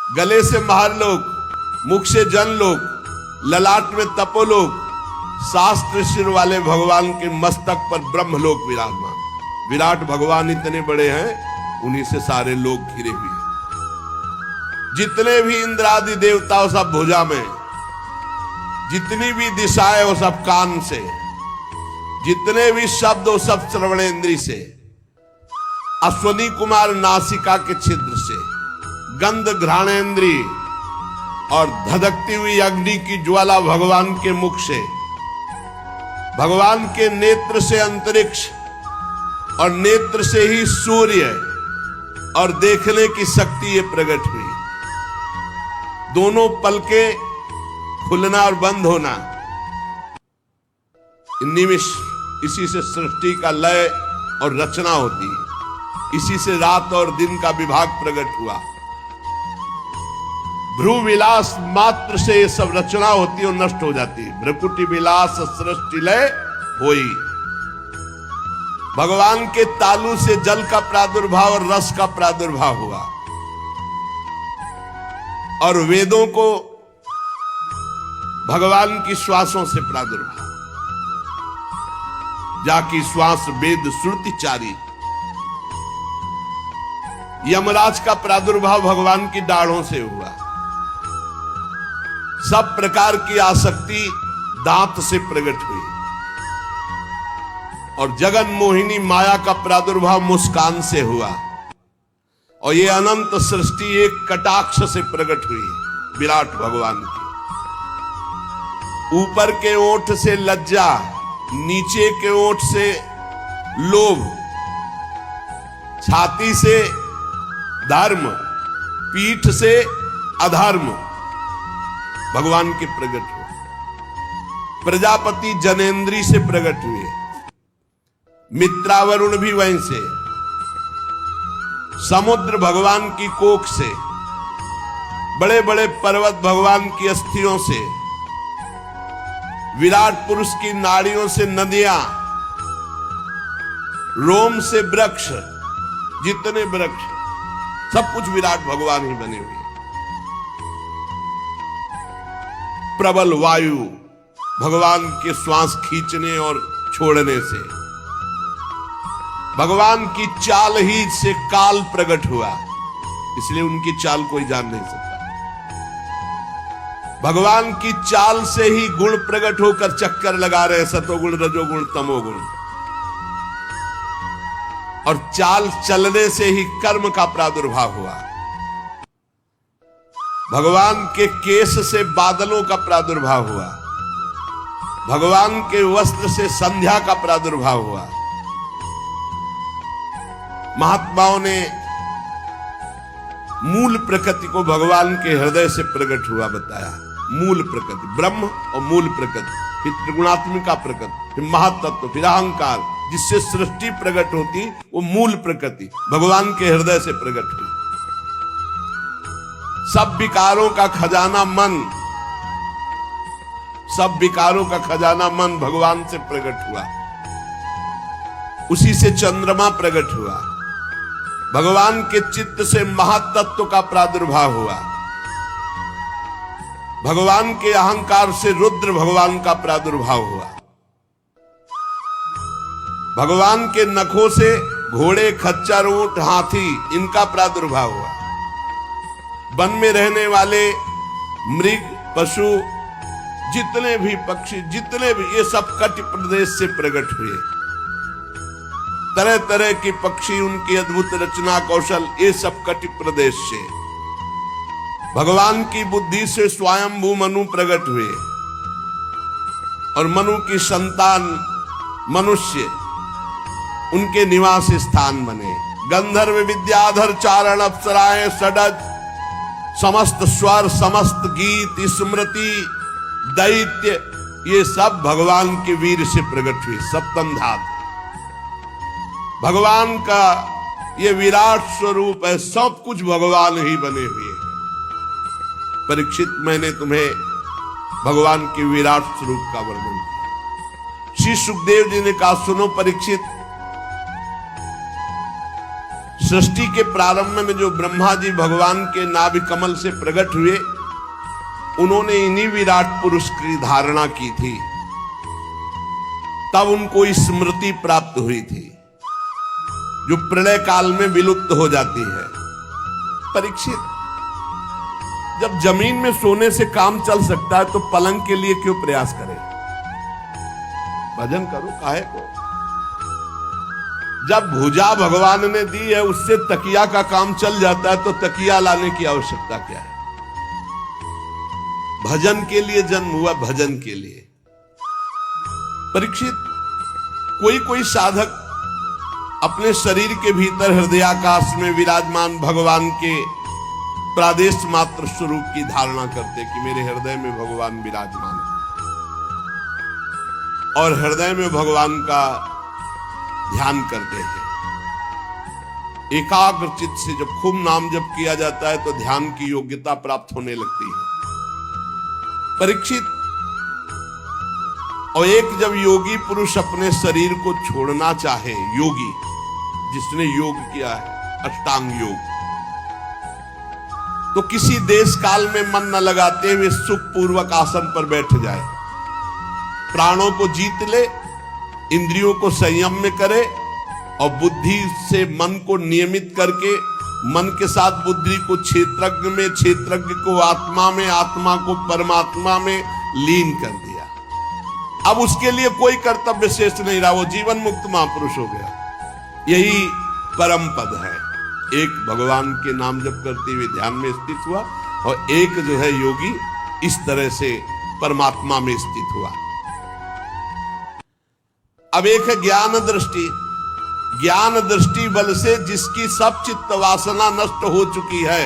गले से महारलोक, मुख से जनलोक, ललाट में तपोलोक, शास्त्र सिर वाले भगवान के मस्तक पर ब्रह्मलोक विराजमान। विराट भगवान इतने बड़े हैं, उन्हीं से सारे लोग घिरे हुए हैं। जितने भी इंद्रादि देवता वो सब भुजा में, जितनी भी दिशाएं वो सब कान से, जितने भी शब्द वो सब श्रवणेंद्री से, अश्वनी कुमार नासिका के छिद्र से, गंध घ्राणेंद्री और धधकती हुई अग्नि की ज्वाला भगवान के मुख से, भगवान के नेत्र से अंतरिक्ष और नेत्र से ही सूर्य और देखने की शक्ति ये प्रकट हुई। दोनों पलके खुलना और बंद होना, निमिष, इसी से सृष्टि का लय और रचना होती है। इसी से रात और दिन का विभाग प्रकट हुआ। भ्रू विलास मात्र से ये सब रचना होती है और नष्ट हो जाती है। भ्रकुटी विलास सृष्टि लय होई। भगवान के तालु से जल का प्रादुर्भाव और रस का प्रादुर्भाव हुआ, और वेदों को भगवान की श्वासों से प्रादुर्भाव। जाकी श्वास वेद श्रुति चारी। यमराज का प्रादुर्भाव भगवान की दाढ़ों से हुआ। सब प्रकार की आसक्ति दांत से प्रकट हुई, और जगन मोहिनी माया का प्रादुर्भाव मुस्कान से हुआ। और ये अनंत सृष्टि एक कटाक्ष से प्रकट हुई विराट भगवान की। ऊपर के ओंठ से लज्जा, नीचे के ओंठ से लोभ, छाती से धर्म, पीठ से अधर्म भगवान के प्रकट हुए। प्रजापति जनेन्द्री से प्रकट हुए। मित्रावरुण भी वहीं से। समुद्र भगवान की कोख से। बड़े बड़े पर्वत भगवान की अस्थियों से। विराट पुरुष की नाड़ियों से नदियां, रोम से वृक्ष, जितने वृक्ष सब कुछ विराट भगवान ही बने हुए। प्रबल वायु भगवान के श्वास खींचने और छोड़ने से। भगवान की चाल ही से काल प्रकट हुआ, इसलिए उनकी चाल कोई जान नहीं सकता। भगवान की चाल से ही गुण प्रकट होकर चक्कर लगा रहे, सतोगुण रजोगुण तमोगुण। और चाल चलने से ही कर्म का प्रादुर्भाव हुआ। भगवान के केश से बादलों का प्रादुर्भाव हुआ। भगवान के वस्त्र से संध्या का प्रादुर्भाव हुआ। महात्माओं ने मूल प्रकृति को भगवान के हृदय से प्रकट हुआ बताया। मूल प्रकृति ब्रह्म और मूल प्रकृति, फिर त्रिगुणात्मिका प्रकृति, फिर महातत्व, फिर अहंकार, जिससे सृष्टि प्रकट होती, वो मूल प्रकृति भगवान के हृदय से प्रकट हुई। सब विकारों का खजाना मन, सब विकारों का खजाना मन भगवान से प्रकट हुआ। उसी से चंद्रमा प्रकट हुआ। भगवान के चित्त से महातत्व का प्रादुर्भाव हुआ। भगवान के अहंकार से रुद्र भगवान का प्रादुर्भाव हुआ। भगवान के नखों से घोड़े, खच्चर, ऊंट, हाथी, इनका प्रादुर्भाव हुआ। वन में रहने वाले मृग, पशु, जितने भी पक्षी, जितने भी, ये सब कट प्रदेश से प्रकट हुए। तरह तरह के पक्षी, उनकी अद्भुत रचना कौशल, ये सब कट प्रदेश से। भगवान की बुद्धि से स्वयंभू मनु प्रकट हुए, और मनु की संतान मनुष्य, उनके निवास स्थान बने। गंधर्व, विद्याधर, चारण, अप्सराएं, षडज, समस्त स्वर, समस्त गीत, स्मृति, दैत्य, ये सब भगवान के वीर से प्रकट हुए। सप्तम धातु भगवान का ये विराट स्वरूप है। सब कुछ भगवान ही बने हुए हैं। परीक्षित, मैंने तुम्हें भगवान के विराट स्वरूप का वर्णन किया। श्री सुखदेव जी ने कहा, सुनो परीक्षित, सृष्टि के प्रारंभ में जो ब्रह्मा जी भगवान के नाभि कमल से प्रकट हुए, उन्होंने इन्हीं विराट पुरुष की धारणा की थी, तब उनको स्मृति प्राप्त हुई थी जो प्रलय काल में विलुप्त हो जाती है। परीक्षित, जब जमीन में सोने से काम चल सकता है तो पलंग के लिए क्यों प्रयास करें? भजन करो काहे को। जब भुजा भगवान ने दी है, उससे तकिया का काम चल जाता है, तो तकिया लाने की आवश्यकता क्या है? भजन के लिए जन्म हुआ, भजन के लिए। परीक्षित, कोई कोई साधक अपने शरीर के भीतर हृदयाकाश में विराजमान भगवान के प्रादेश मात्र स्वरूप की धारणा करते कि मेरे हृदय में भगवान विराजमान है, और हृदय में भगवान का ध्यान करते हैं। एकाग्र चित्त से जब खूब नाम जप किया जाता है तो ध्यान की योग्यता प्राप्त होने लगती है। परीक्षित, और एक जब योगी पुरुष अपने शरीर को छोड़ना चाहे, योगी जिसने योग किया है अष्टांग योग, तो किसी देश काल में मन न लगाते हुए सुख पूर्वक आसन पर बैठ जाए, प्राणों को जीत ले, इंद्रियों को संयम में करे और बुद्धि से मन को नियमित करके मन के साथ बुद्धि को क्षेत्रज्ञ में, क्षेत्रज्ञ को आत्मा में, आत्मा को परमात्मा में लीन कर दिया। अब उसके लिए कोई कर्तव्य शेष नहीं रहा, वो जीवन मुक्त महापुरुष हो गया। यही परम पद है। एक भगवान के नाम जप करते हुए ध्यान में स्थित हुआ, और एक जो है योगी इस तरह से परमात्मा में स्थित हुआ। अब एक है ज्ञान दृष्टि। ज्ञान दृष्टि बल से जिसकी सब चित्त वासना नष्ट हो चुकी है,